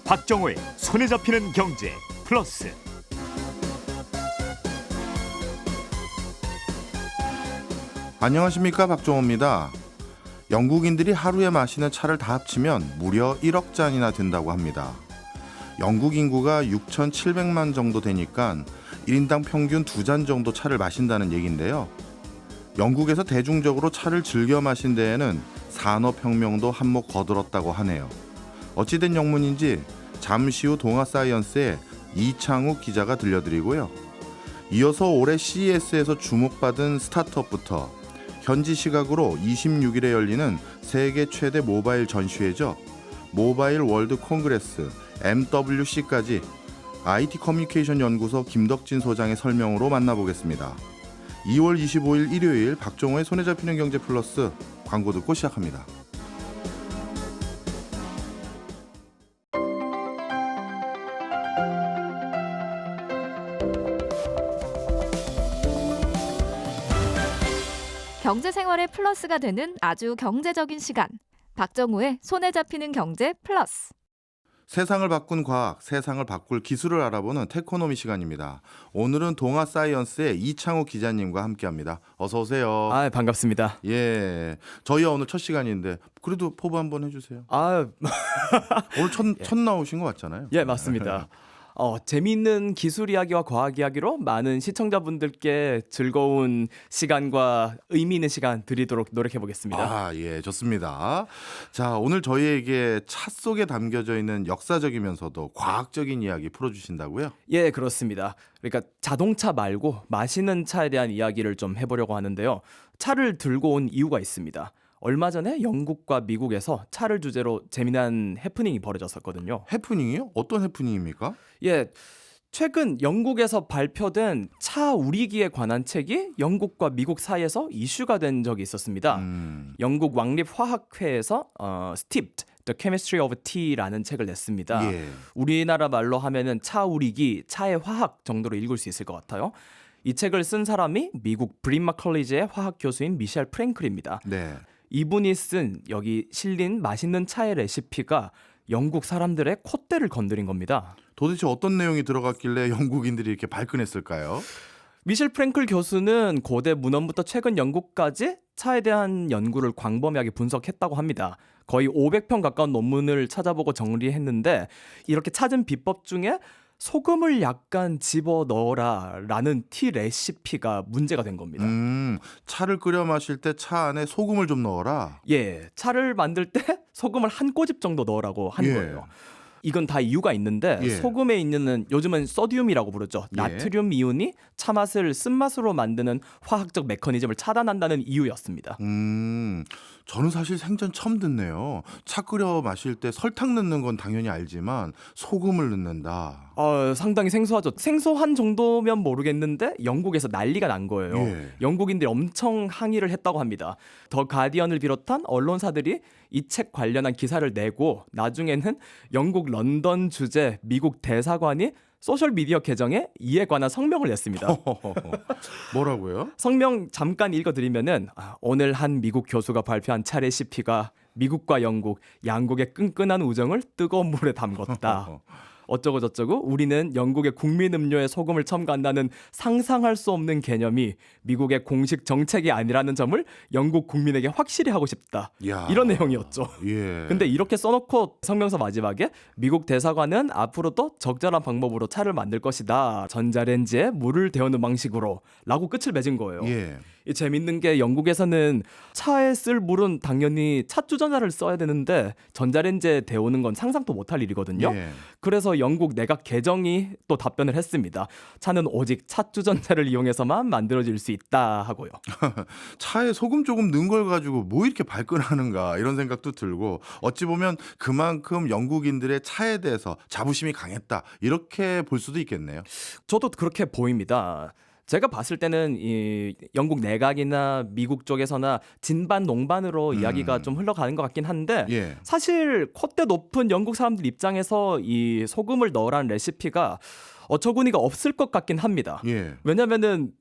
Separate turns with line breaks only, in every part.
박정호의 손에 잡히는 경제 플러스.
안녕하십니까, 박정호입니다. 영국인들이 하루에 마시는 차를 다 합치면 무려 1억 잔이나 된다고 합니다. 영국 인구가 6,700만 정도 되니까 1인당 평균 2잔 정도 차를 마신다는 얘기인데요. 영국에서 대중적으로 차를 즐겨 마신 데에는 산업혁명도 한몫 거들었다고 하네요. 어찌된 영문인지 잠시 후 동아사이언스의 이창욱 기자가 들려드리고요. 이어서 올해 CES에서 주목받은 스타트업부터 현지 시각으로 26일에 열리는 세계 최대 모바일 전시회죠. 모바일 월드 콩그레스 MWC까지 IT 커뮤니케이션 연구소 김덕진 소장의 설명으로 만나보겠습니다. 2월 25일 일요일 박정호의 손에 잡히는 경제 플러스, 광고 듣고 시작합니다.
경제생활의 플러스가 되는 아주 경제적인 시간. 박정호의 손에 잡히는 경제 플러스.
세상을 바꾼 과학, 세상을 바꿀 기술을 알아보는 테코노미 시간입니다. 오늘은 동아사이언스의 이창욱 기자님과 함께합니다. 어서 오세요.
반갑습니다.
예, 저희가 오늘 첫 시간인데 그래도 포부 한번 해주세요. 오늘 첫 나오신 거 맞잖아요.
예, 맞습니다. 재미있는 기술 이야기와 과학 이야기로 많은 시청자분들께 즐거운 시간과 의미 있는 시간 드리도록 노력해 보겠습니다.
예, 좋습니다. 자, 오늘 저희에게 차 속에 담겨져 있는 역사적이면서도 과학적인 이야기 풀어주신다고요?
예, 그렇습니다. 그러니까 자동차 말고 마시는 차에 대한 이야기를 좀 해보려고 하는데요. 차를 들고 온 이유가 있습니다. 얼마 전에 영국과 미국에서 차를 주제로 재미난 해프닝이 벌어졌었거든요.
해프닝이요? 어떤 해프닝입니까?
예, 최근 영국에서 발표된 차 우리기에 관한 책이 영국과 미국 사이에서 이슈가 된 적이 있었습니다. 영국 왕립화학회에서 Steeped: The Chemistry of Tea라는 책을 냈습니다.
예.
우리나라 말로 하면은 차 우리기, 차의 화학 정도로 읽을 수 있을 것 같아요. 이 책을 쓴 사람이 미국 브린 마컬리지의 화학 교수인 미셸 프랭클입니다.
네.
이분이 쓴 여기 실린 맛있는 차의 레시피가 영국 사람들의 콧대를 건드린 겁니다.
도대체 어떤 내용이 들어갔길래 영국인들이 이렇게 발끈했을까요?
미셸 프랭클 교수는 고대 문헌부터 최근 영국까지 차에 대한 연구를 광범위하게 분석했다고 합니다. 거의 500편 가까운 논문을 찾아보고 정리했는데 이렇게 찾은 비법 중에 소금을 약간 집어넣어라 라는 티 레시피가 문제가 된 겁니다.
차를 끓여 마실 때 차 안에 소금을 좀 넣어라.
예, 차를 만들 때 소금을 한 꼬집 정도 넣으라고 한
예.
거예요. 이건 다 이유가 있는데
예.
소금에 있는 요즘은 소듐이라고 부르죠.
예.
나트륨 이온이 차 맛을 쓴맛으로 만드는 화학적 메커니즘을 차단한다는 이유였습니다.
저는 사실 생전 처음 듣네요. 차 끓여 마실 때 설탕 넣는 건 당연히 알지만 소금을 넣는다.
상당히 생소하죠. 생소한 정도면 모르겠는데 영국에서 난리가 난 거예요.
예.
영국인들이 엄청 항의를 했다고 합니다. 더 가디언을 비롯한 언론사들이 이 책 관련한 기사를 내고 나중에는 영국 런던 주재 미국 대사관이 소셜미디어 계정에 이에 관한 성명을 냈습니다.
뭐라고요?
성명 잠깐 읽어드리면은 오늘 한 미국 교수가 발표한 차 레시피가 미국과 영국 양국의 끈끈한 우정을 뜨거운 물에 담궜다. 어쩌고 저쩌고 우리는 영국의 국민 음료에 소금을 첨가한다는 상상할 수 없는 개념이 미국의 공식 정책이 아니라는 점을 영국 국민에게 확실히 하고 싶다.
야.
이런 내용이었죠.
예.
근데 이렇게 써놓고 성명서 마지막에 미국 대사관은 앞으로도 적절한 방법으로 차를 만들 것이다. 전자레인지에 물을 데우는 방식으로 라고 끝을 맺은 거예요.
예.
이 재밌는 게 영국에서는 차에 쓸 물은 당연히 찻주전자를 써야 되는데 전자레인지에 데우는 건 상상도 못할 일이거든요.
예.
그래서 영국 내각 개정이 또 답변을 했습니다. 차는 오직 찻주전자를 이용해서만 만들어질 수 있다 하고요.
차에 소금 조금 넣은 걸 가지고 뭐 이렇게 발끈하는가 이런 생각도 들고 어찌 보면 그만큼 영국인들의 차에 대해서 자부심이 강했다 이렇게 볼 수도 있겠네요.
저도 그렇게 보입니다. 제가 봤을 때는 이 영국 내각이나 미국 쪽에서나 진반농반으로 이야기가 좀 흘러가는 것 같긴 한데
예.
사실 콧대 높은 영국 사람들 입장에서 이 소금을 넣으라는 레시피가 어처구니가 없을 것 같긴 합니다.
예.
왜냐면은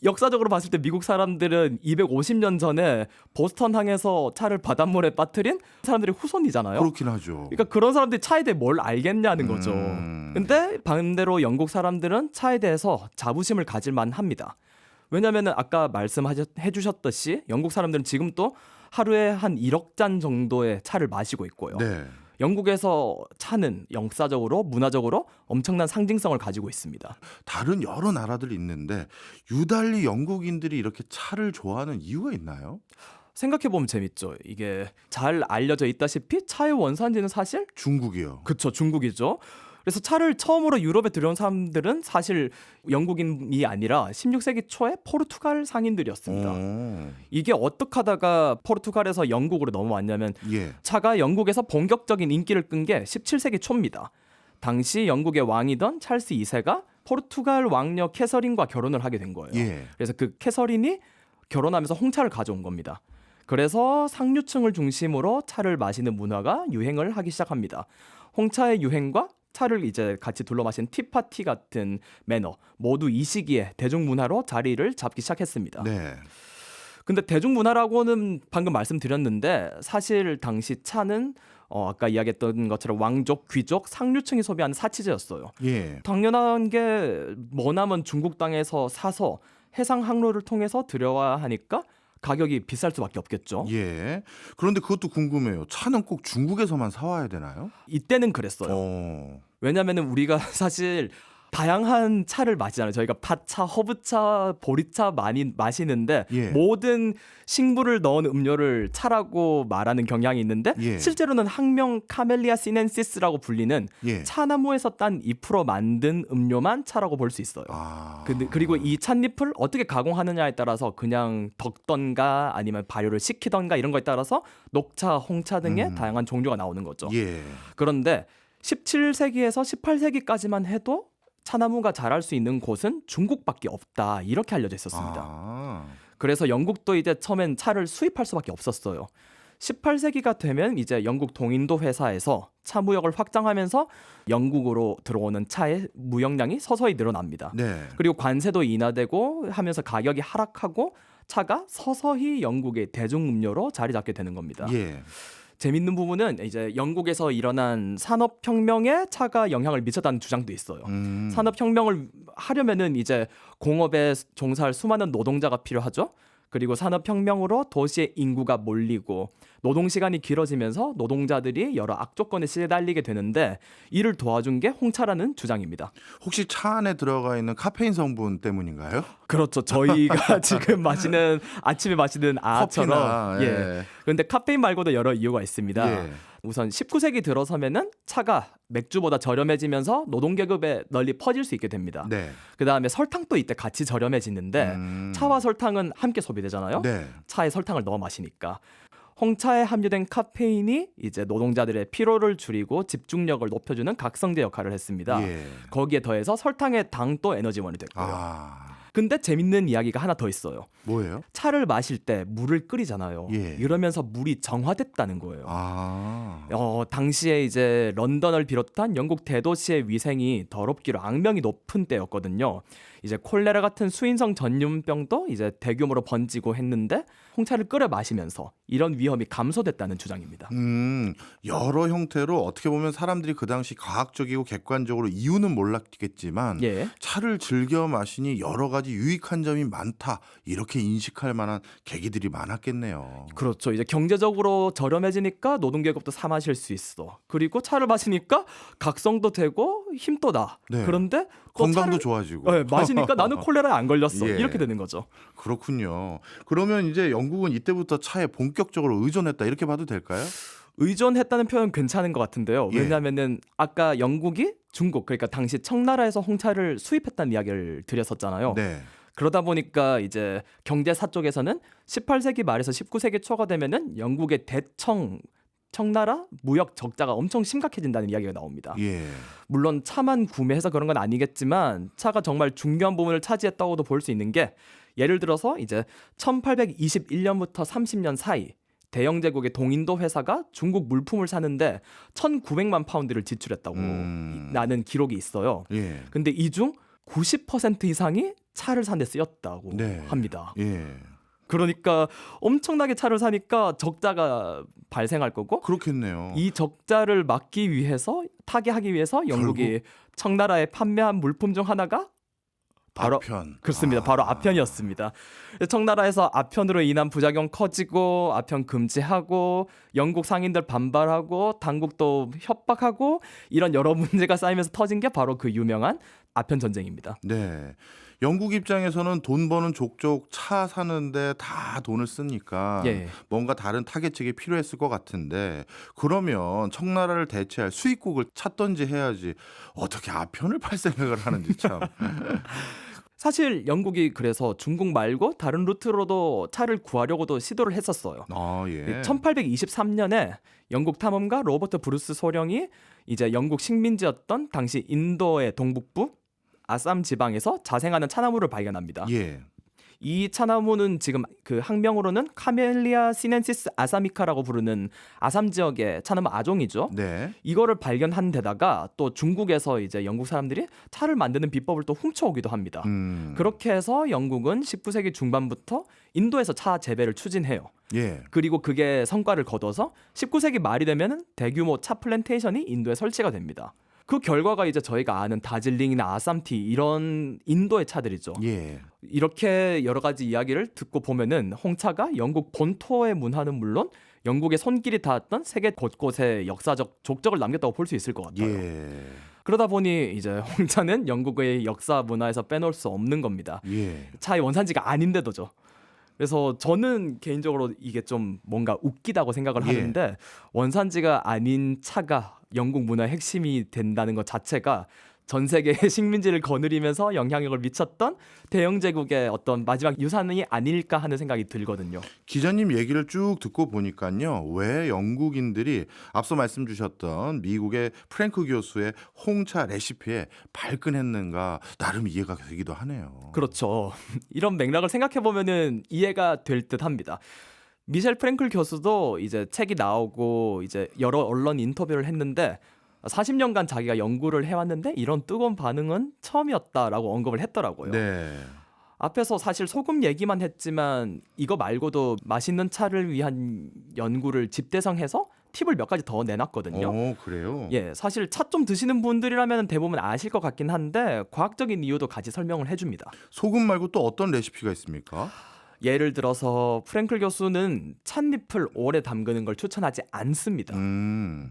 역사적으로 봤을 때 미국 사람들은 250년 전에 보스턴항에서 차를 바닷물에 빠뜨린 사람들의 후손이잖아요.
그렇긴 하죠.
그러니까 그런 사람들이 차에 대해 뭘 알겠냐는 거죠. 근데 반대로 영국 사람들은 차에 대해서 자부심을 가질 만합니다. 왜냐면은 아까 말씀해 주셨듯이 영국 사람들은 지금 또 하루에 한 1억 잔 정도의 차를 마시고 있고요.
네.
영국에서 차는 역사적으로 문화적으로 엄청난 상징성을 가지고 있습니다.
다른 여러 나라들이 있는데 유달리 영국인들이 이렇게 차를 좋아하는 이유가 있나요?
생각해보면 재밌죠. 이게 잘 알려져 있다시피 차의 원산지는 사실
중국이요.
그쵸, 중국이죠. 그래서 차를 처음으로 유럽에 들여온 사람들은 사실 영국인이 아니라 16세기 초에 포르투갈 상인들이었습니다. 이게 어떻게 하다가 포르투갈에서 영국으로 넘어왔냐면
예.
차가 영국에서 본격적인 인기를 끈 게 17세기 초입니다. 당시 영국의 왕이던 찰스 2세가 포르투갈 왕녀 캐서린과 결혼을 하게 된 거예요.
예.
그래서 그 캐서린이 결혼하면서 홍차를 가져온 겁니다. 그래서 상류층을 중심으로 차를 마시는 문화가 유행을 하기 시작합니다. 홍차의 유행과 차를 이제 같이 둘러 마신 티파티 같은 매너 모두 이 시기에 대중문화로 자리를 잡기 시작했습니다.
네.
근데 대중문화라고는 방금 말씀드렸는데 사실 당시 차는 아까 이야기했던 것처럼 왕족, 귀족, 상류층이 소비하는 사치제였어요.
예.
당연한 게 머나먼 중국 땅에서 사서 해상 항로를 통해서 들여와야 하니까 가격이 비쌀 수밖에 없겠죠.
예. 그런데 그것도 궁금해요. 차는 꼭 중국에서만 사와야 되나요?
이때는 그랬어요. 왜냐면은 우리가 사실 다양한 차를 마시잖아요. 저희가 팥차, 허브차, 보리차 많이 마시는데
예.
모든 식물을 넣은 음료를 차라고 말하는 경향이 있는데
예.
실제로는 학명 카멜리아 시넨시스라고 불리는
예.
차나무에서 딴 잎으로 만든 음료만 차라고 볼 수 있어요. 근데 그리고 이 찻잎을 어떻게 가공하느냐에 따라서 그냥 덕던가 아니면 발효를 시키던가 이런 거에 따라서 녹차, 홍차 등의 다양한 종류가 나오는 거죠.
예.
그런데 17세기에서 18세기까지만 해도 차나무가 자랄 수 있는 곳은 중국밖에 없다 이렇게 알려져 있었습니다. 그래서 영국도 이제 처음엔 차를 수입할 수밖에 없었어요. 18세기가 되면 이제 영국 동인도 회사에서 차 무역을 확장하면서 영국으로 들어오는 차의 무역량이 서서히 늘어납니다.
네.
그리고 관세도 인하되고 하면서 가격이 하락하고 차가 서서히 영국의 대중음료로 자리 잡게 되는 겁니다.
예.
재밌는 부분은 이제 영국에서 일어난 산업혁명에 차가 영향을 미쳤다는 주장도 있어요. 산업혁명을 하려면은 이제 공업에 종사할 수많은 노동자가 필요하죠. 그리고 산업혁명으로 도시의 인구가 몰리고 노동시간이 길어지면서 노동자들이 여러 악조건에 시달리게 되는데 이를 도와준 게 홍차라는 주장입니다.
혹시 차 안에 들어가 있는 카페인 성분 때문인가요?
그렇죠. 저희가 지금 아침에 마시는 아처럼.
커피나, 예.
그런데 카페인 말고도 여러 이유가 있습니다.
예.
우선 19세기 들어서면은 차가 맥주보다 저렴해지면서 노동계급에 널리 퍼질 수 있게 됩니다.
네.
그다음에 설탕도 이때 같이 저렴해지는데 차와 설탕은 함께 소비되잖아요.
네.
차에 설탕을 넣어 마시니까. 홍차에 함유된 카페인이 이제 노동자들의 피로를 줄이고 집중력을 높여주는 각성제 역할을 했습니다.
예.
거기에 더해서 설탕의 당도 에너지원이 됐고요.
아.
근데 재밌는 이야기가 하나 더 있어요.
뭐예요?
차를 마실 때 물을 끓이잖아요.
예.
이러면서 물이 정화됐다는 거예요.
아.
당시에 이제 런던을 비롯한 영국 대도시의 위생이 더럽기로 악명이 높은 때였거든요. 이제 콜레라 같은 수인성 전염병도 이제 대규모로 번지고 했는데 홍차를 끓여 마시면서 이런 위험이 감소됐다는 주장입니다.
여러 형태로 어떻게 보면 사람들이 그 당시 과학적이고 객관적으로 이유는 몰랐겠지만
예.
차를 즐겨 마시니 여러 가지 유익한 점이 많다 이렇게 인식할 만한 계기들이 많았겠네요.
그렇죠. 이제 경제적으로 저렴해지니까 노동계급도 사 마실 수 있어. 그리고 차를 마시니까 각성도 되고 힘도 나.
네.
그런데 또
건강도
차를-
좋아지고.
네, 마시니까 나는 콜레라에 안 걸렸어.
예.
이렇게 되는 거죠.
그렇군요. 그러면 이제 영국은 이때부터 차에 본격적으로 의존했다 이렇게 봐도 될까요?
의존했다는 표현 괜찮은 것 같은데요.
예.
왜냐하면은 아까 영국이 중국 그러니까 당시 청나라에서 홍차를 수입했다는 이야기를 드렸었잖아요.
네.
그러다 보니까 이제 경제사 쪽에서는 18세기 말에서 19세기 초가 되면은 영국의 청나라 무역 적자가 엄청 심각해진다는 이야기가 나옵니다.
예.
물론 차만 구매해서 그런 건 아니겠지만 차가 정말 중요한 부분을 차지했다고도 볼 수 있는 게 예를 들어서 이제 1821년부터 30년 사이 대영 제국의 동인도 회사가 중국 물품을 사는데 1,900만 파운드를 지출했다고 나는 기록이 있어요.
예.
근데 이 중 90% 이상이 차를 산 데 쓰였다고
네.
합니다.
예.
그러니까 엄청나게 차를 사니까 적자가 발생할 거고
그렇겠네요.
이 적자를 막기 위해서 타개하기 위해서 영국이 청나라에 판매한 물품 중 하나가 바로
아편.
그렇습니다. 바로 아편이었습니다. 청나라에서 아편으로 인한 부작용 커지고 아편 금지하고 영국 상인들 반발하고 당국도 협박하고 이런 여러 문제가 쌓이면서 터진 게 바로 그 유명한 아편 전쟁입니다.
네. 영국 입장에서는 돈 버는 족족 차 사는데 다 돈을 쓰니까
예.
뭔가 다른 타겟책이 필요했을 것 같은데 그러면 청나라를 대체할 수입국을 찾던지 해야지 어떻게 아편을 팔 생각을 하는지 참.
사실 영국이 그래서 중국 말고 다른 루트로도 차를 구하려고도 시도를 했었어요.
아, 예.
1823년에 영국 탐험가 로버트 브루스 소령이 이제 영국 식민지였던 당시 인도의 동북부 아삼 지방에서 자생하는 차나무를 발견합니다.
예.
이 차나무는 지금 그 학명으로는 카멜리아 시넨시스 아사미카라고 부르는 아삼 지역의 차나무 아종이죠.
네.
이거를 발견한 데다가 또 중국에서 이제 영국 사람들이 차를 만드는 비법을 또 훔쳐오기도 합니다. 그렇게 해서 영국은 19세기 중반부터 인도에서 차 재배를 추진해요.
예.
그리고 그게 성과를 거둬서 19세기 말이 되면 대규모 차 플랜테이션이 인도에 설치가 됩니다. 그 결과가 이제 저희가 아는 다질링이나 아삼티 이런 인도의 차들이죠.
예.
이렇게 여러 가지 이야기를 듣고 보면은 홍차가 영국 본토의 문화는 물론 영국의 손길이 닿았던 세계 곳곳에 역사적 족적을 남겼다고 볼 수 있을 것 같아요.
예.
그러다 보니 이제 홍차는 영국의 역사 문화에서 빼놓을 수 없는 겁니다.
예.
차의 원산지가 아닌데도죠. 그래서 저는 개인적으로 이게 좀 뭔가 웃기다고 생각을
예.
하는데 원산지가 아닌 차가 영국 문화의 핵심이 된다는 것 자체가 전 세계의 식민지를 거느리면서 영향력을 미쳤던 대영 제국의 어떤 마지막 유산이 아닐까 하는 생각이 들거든요.
기자님 얘기를 쭉 듣고 보니까요. 왜 영국인들이 앞서 말씀 주셨던 미국의 프랭크 교수의 홍차 레시피에 발끈했는가 나름 이해가 되기도 하네요.
그렇죠. 이런 맥락을 생각해 보면은 이해가 될 듯합니다. 미셸 프랭클 교수도 이제 책이 나오고 이제 여러 언론 인터뷰를 했는데 40년간 자기가 연구를 해왔는데 이런 뜨거운 반응은 처음이었다라고 언급을 했더라고요.
네.
앞에서 사실 소금 얘기만 했지만 이거 말고도 맛있는 차를 위한 연구를 집대성해서 팁을 몇 가지 더 내놨거든요.
그래요?
예, 사실 차 좀 드시는 분들이라면 대부분 아실 것 같긴 한데 과학적인 이유도 같이 설명을 해줍니다.
소금 말고 또 어떤 레시피가 있습니까?
예를 들어서 프랭클 교수는 찻잎을 오래 담그는 걸 추천하지 않습니다.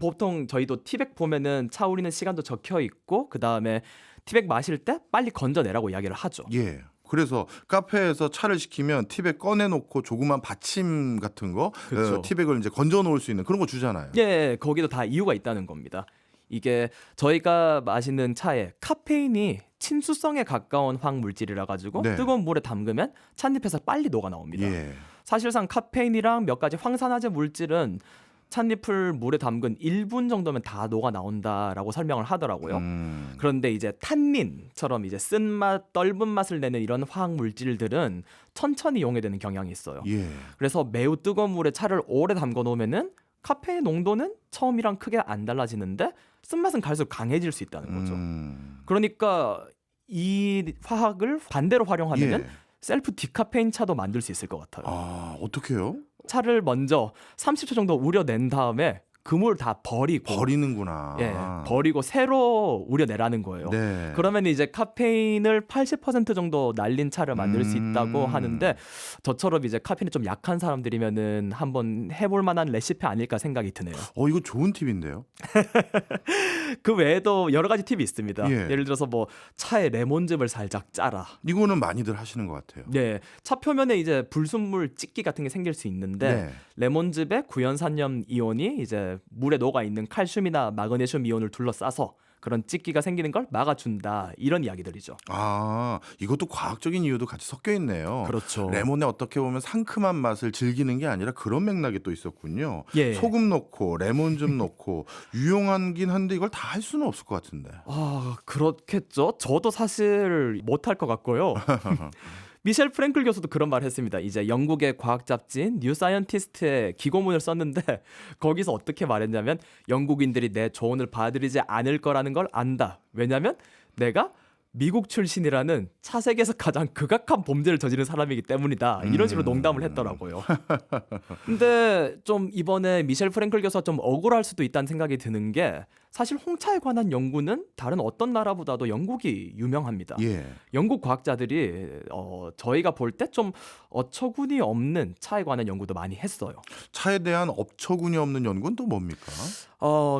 보통 저희도 티백 보면은 차 우리는 시간도 적혀 있고 그 다음에 티백 마실 때 빨리 건져내라고 이야기를 하죠.
예. 그래서 카페에서 차를 시키면 티백 꺼내놓고 조그만 받침 같은 거,
그쵸.
티백을 이제 건져 놓을 수 있는 그런 거 주잖아요.
예, 거기도 다 이유가 있다는 겁니다. 이게 저희가 마시는 차에 카페인이 친수성에 가까운 황물질이라 가지고
네.
뜨거운 물에 담그면 찻잎에서 빨리 녹아 나옵니다.
예.
사실상 카페인이랑 몇 가지 황산화제 물질은 찻잎을 물에 담근 1분 정도면 다 녹아 나온다라고 설명을 하더라고요. 그런데 이제 탄닌처럼 이제 쓴맛, 떫은 맛을 내는 이런 화학 물질들은 천천히 용해되는 경향이 있어요.
예.
그래서 매우 뜨거운 물에 차를 오래 담궈 놓으면은 카페인 농도는 처음이랑 크게 안 달라지는데 쓴맛은 갈수록 강해질 수 있다는 거죠. 그러니까 이 화학을 반대로 활용하면
예.
셀프 디카페인 차도 만들 수 있을 것 같아요.
아, 어떻게요?
차를 먼저 30초 정도 우려낸 다음에 그물 다 버리고
버리는구나.
예, 버리고 새로 우려내라는 거예요.
네.
그러면 이제 카페인을 80% 정도 날린 차를 만들 수 있다고 하는데 저처럼 이제 카페인이 좀 약한 사람들이면은 한번 해볼 만한 레시피 아닐까 생각이 드네요.
이거 좋은 팁인데요.
그 외에도 여러 가지 팁이 있습니다.
예.
예를 들어서 뭐 차에 레몬즙을 살짝 짜라.
이거는 많이들 하시는 것 같아요.
네, 차 표면에 이제 불순물 찌기 같은 게 생길 수 있는데
네.
레몬즙에 구연산염 이온이 이제 물에 녹아 있는 칼슘이나 마그네슘 이온을 둘러싸서 그런 찌기가 생기는 걸 막아준다 이런 이야기들이죠.
아, 이것도 과학적인 이유도 같이 섞여 있네요.
그렇죠.
레몬에 어떻게 보면 상큼한 맛을 즐기는 게 아니라 그런 맥락이 또 있었군요.
예.
소금 넣고 레몬즙 넣고 유용하긴 한데 이걸 다 할 수는 없을 것 같은데.
아, 그렇겠죠. 저도 사실 못할 것 같고요. 미셸 프랭클 교수도 그런 말을 했습니다. 이제 영국의 과학 잡지인 뉴 사이언티스트의 기고문을 썼는데 거기서 어떻게 말했냐면 영국인들이 내 조언을 받아들이지 않을 거라는 걸 안다. 왜냐면 내가 미국 출신이라는 차세계에서 가장 극악한 범죄를 저지른 사람이기 때문이다. 이런 식으로 농담을 했더라고요. 근데 좀 이번에 미셸 프랭클 교수가 좀 억울할 수도 있다는 생각이 드는 게 사실 홍차에 관한 연구는 다른 어떤 나라보다도 영국이 유명합니다.
예.
영국 과학자들이 저희가 볼 때 좀 어처구니 없는 차에 관한 연구도 많이 했어요.
차에 대한 업처구니 없는 연구는 또 뭡니까?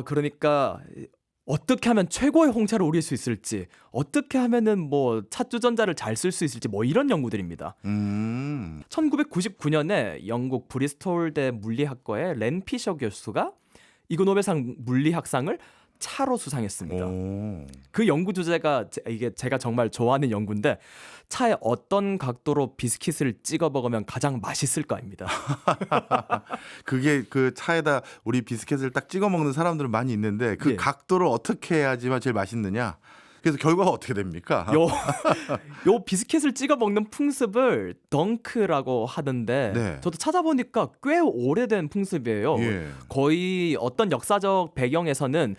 그러니까 어떻게 하면 최고의 홍차를 우릴 수 있을지, 어떻게 하면은 뭐 차 주전자를 잘 쓸 수 있을지 뭐 이런 연구들입니다. 1999년에 영국 브리스톨대 물리학과의 렌 피셔 교수가 이그 노벨상 물리학상을 차로 수상했습니다.
오.
그 연구 주제가 이게 제가 정말 좋아하는 연구인데 차에 어떤 각도로 비스킷을 찍어 먹으면 가장 맛있을까입니다.
그게 그 차에다 우리 비스켓을 딱 찍어 먹는 사람들은 많이 있는데 그
예.
각도를 어떻게 해야지만 제일 맛있느냐? 그래서 결과가 어떻게 됩니까?
요 비스킷을 찍어 먹는 풍습을 덩크라고 하던데
네.
저도 찾아보니까 꽤 오래된 풍습이에요.
예.
거의 어떤 역사적 배경에서는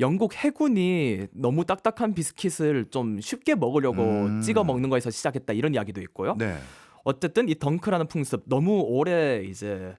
영국 해군이 너무 딱딱한 비스킷을 좀 쉽게 먹으려고 찍어 먹는 거에서 시작했다 이런 이야기도 있고요.
네.
어쨌든 이 덩크라는 풍습 너무 오래 이제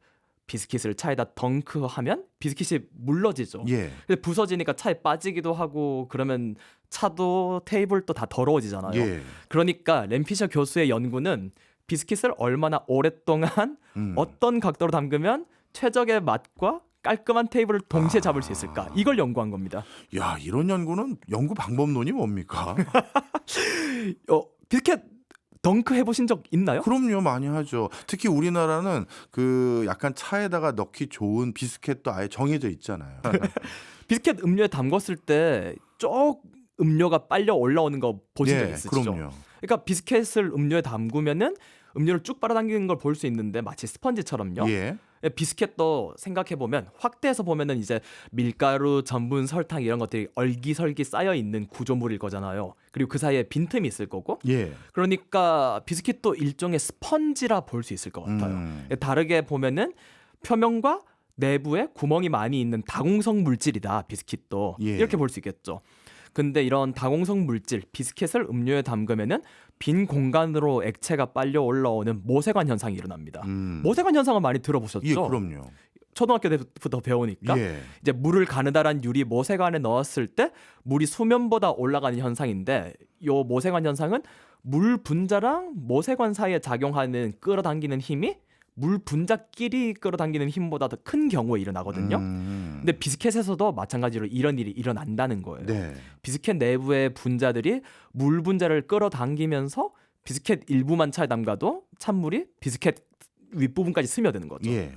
비스킷을 차에다 덩크하면 비스킷이 물러지죠.
예.
근데 부서지니까 차에 빠지기도 하고 그러면 차도 테이블도 다 더러워지잖아요.
예.
그러니까 램피셔 교수의 연구는 비스킷을 얼마나 오랫동안 어떤 각도로 담그면 최적의 맛과 깔끔한 테이블을 동시에 잡을 수 있을까 이걸 연구한 겁니다.
야, 이런 연구는 연구 방법론이 뭡니까?
비스킷 덩크 해보신 적 있나요?
그럼요, 많이 하죠. 특히 우리나라는 그 약간 차에다가 넣기 좋은 비스켓도 아예 정해져 있잖아요.
비스킷 음료에 담궜을 때 쭉 음료가 빨려 올라오는 거 보신 적
예,
있으시죠?
그럼요.
그러니까 비스킷을 음료에 담그면은 음료를 쭉 빨아당기는 걸 볼 수 있는데 마치 스펀지처럼요.
예.
비스켓도 생각해 보면 확대해서 보면은 이제 밀가루, 전분, 설탕 이런 것들이 얼기설기 쌓여 있는 구조물일 거잖아요. 그리고 그 사이에 빈틈이 있을 거고.
예.
그러니까 비스kit도 일종의 스펀지라 볼 수 있을 것 같아요. 다르게 보면은 표면과 내부에 구멍이 많이 있는 다공성 물질이다. 비스kit도
예.
이렇게 볼 수 있겠죠. 근데 이런 다공성 물질 비스킷을 음료에 담그면은 빈 공간으로 액체가 빨려 올라오는 모세관 현상이 일어납니다. 모세관 현상은 많이 들어보셨죠?
예, 그럼요.
초등학교 때부터 배우니까
예.
이제 물을 가느다란 유리 모세관에 넣었을 때 물이 수면보다 올라가는 현상인데 요 모세관 현상은 물 분자랑 모세관 사이에 작용하는 끌어당기는 힘이 물 분자끼리 끌어당기는 힘보다 더 큰 경우에 일어나거든요. 근데 비스켓에서도 마찬가지로 이런 일이 일어난다는 거예요.
네.
비스켓 내부의 분자들이 물 분자를 끌어당기면서 비스켓 일부만 차에 담가도 찬물이 비스켓 윗부분까지 스며드는 거죠.
예.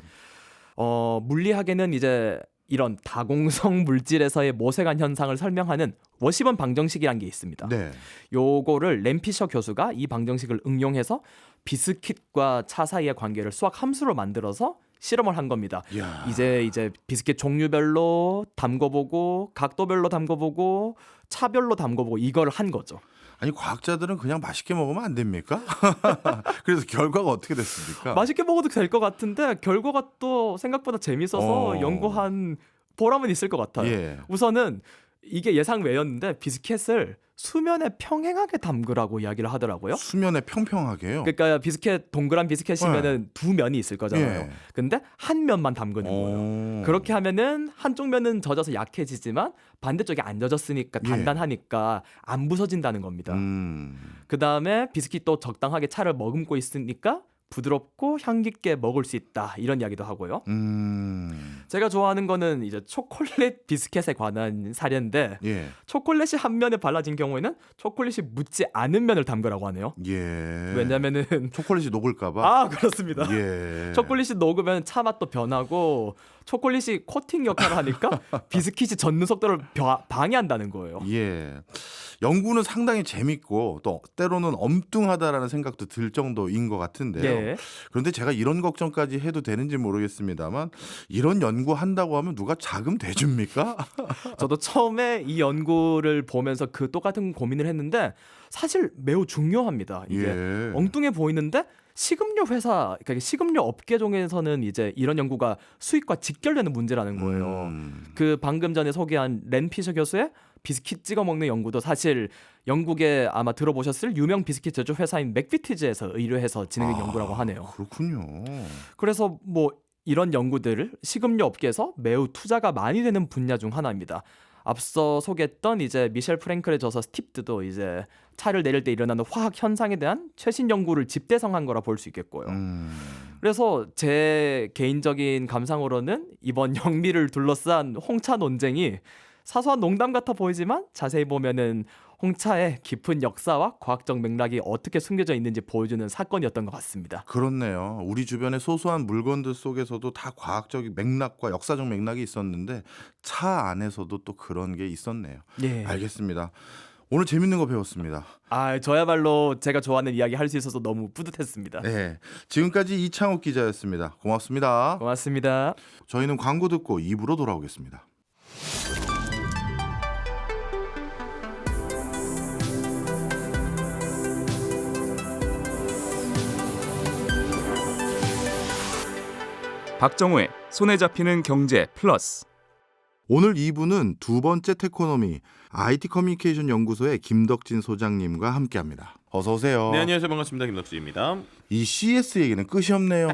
물리학에는 이제 이런 다공성 물질에서의 모세관 현상을 설명하는 워시번 방정식이라는 게 있습니다.
네.
요거를 램피셔 교수가 이 방정식을 응용해서 비스킷과 차 사이의 관계를 수학 함수로 만들어서 실험을 한 겁니다.
이야.
이제 비스킷 종류별로 담궈보고 각도별로 담궈보고 차별로 담궈보고 이걸 한 거죠.
아니, 과학자들은 그냥 맛있게 먹으면 안 됩니까? 그래서 결과가 어떻게 됐습니까?
맛있게 먹어도 될 것 같은데 결과가 또 생각보다 재밌어서 연구한 보람은 있을 것 같아요.
예.
우선은 이게 예상 외였는데 비스켓을 수면에 평행하게 담그라고 이야기를 하더라고요.
수면에 평평하게요.
그러니까 비스켓 동그란 비스켓이면은 두 면이 있을 거잖아요.
예.
근데 한 면만 담그는 거예요. 그렇게 하면은 한쪽 면은 젖어서 약해지지만 반대쪽이 안 젖었으니까
예.
단단하니까 안 부서진다는 겁니다. 그 다음에 비스킷도 적당하게 차를 머금고 있으니까 부드럽고 향깊게 먹을 수 있다 이런 이야기도 하고요. 제가 좋아하는 거는 이제 초콜릿 비스켓에 관한 사례인데
예.
초콜릿이 한 면에 발라진 경우에는 초콜릿이 묻지 않은 면을 담그라고 하네요.
예.
왜냐면은
초콜릿이 녹을까봐.
그렇습니다.
예.
초콜릿이 녹으면 차 맛도 변하고 초콜릿이 코팅 역할을 하니까 비스킷이 젖는 속도를 방해한다는 거예요.
예. 연구는 상당히 재밌고 또 때로는 엉뚱하다라는 생각도 들 정도인 것 같은데요.
네.
그런데 제가 이런 걱정까지 해도 되는지 모르겠습니다만 이런 연구한다고 하면 누가 자금 대줍니까?
저도 처음에 이 연구를 보면서 그 똑같은 고민을 했는데 사실 매우 중요합니다. 이게
예.
엉뚱해 보이는데 식음료 회사, 그러니까 식음료 업계 중에서는 이제 이런 연구가 수익과 직결되는 문제라는 거예요. 그 방금 전에 소개한 렌 피셔 교수의 비스킷 찍어 먹는 연구도 사실 영국에 아마 들어보셨을 유명 비스킷 제조 회사인 맥비티즈에서 의뢰해서 진행된 연구라고 하네요.
그렇군요.
그래서 뭐 이런 연구들을 식음료 업계에서 매우 투자가 많이 되는 분야 중 하나입니다. 앞서 소개했던 이제 미셸 프랭클의 저서 스팁드도 이제 차를 내릴 때 일어나는 화학 현상에 대한 최신 연구를 집대성한 거라 볼 수 있겠고요. 그래서 제 개인적인 감상으로는 이번 영미를 둘러싼 홍차 논쟁이 사소한 농담 같아 보이지만 자세히 보면은 홍차의 깊은 역사와 과학적 맥락이 어떻게 숨겨져 있는지 보여주는 사건이었던 것 같습니다.
그렇네요. 우리 주변의 소소한 물건들 속에서도 다 과학적인 맥락과 역사적 맥락이 있었는데 차 안에서도 또 그런 게 있었네요.
예.
알겠습니다. 오늘 재밌는 거 배웠습니다.
아, 저야말로 제가 좋아하는 이야기 할 수 있어서 너무 뿌듯했습니다.
네, 지금까지 이창욱 기자였습니다. 고맙습니다.
고맙습니다.
저희는 광고 듣고 2부로 돌아오겠습니다.
박정우의 손에 잡히는 경제 플러스.
오늘 2부는 두 번째 테코노미 IT 커뮤니케이션 연구소의 김덕진 소장님과 함께합니다. 어서 오세요.
네, 안녕하세요. 반갑습니다. 김덕진입니다.
이 CS 얘기는 끝이 없네요.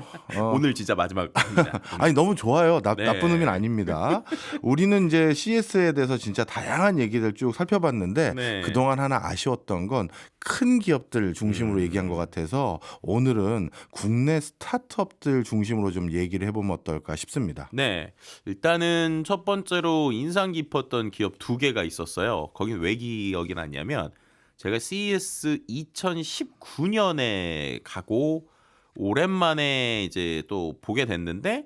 오늘 진짜 마지막입니다.
아니 너무 좋아요.
네.
나쁜 의미는 아닙니다. 우리는 이제 CS에 대해서 진짜 다양한 얘기들 쭉 살펴봤는데
네.
그동안 하나 아쉬웠던 건 큰 기업들 중심으로 얘기한 것 같아서 오늘은 국내 스타트업들 중심으로 좀 얘기를 해보면 어떨까 싶습니다.
네, 일단은 첫 번째로 인상 깊었던 기업 두 개가 있었어요. 거긴 왜 기억이 났냐면 제가 CES 2019년에 가고 오랜만에 이제 또 보게 됐는데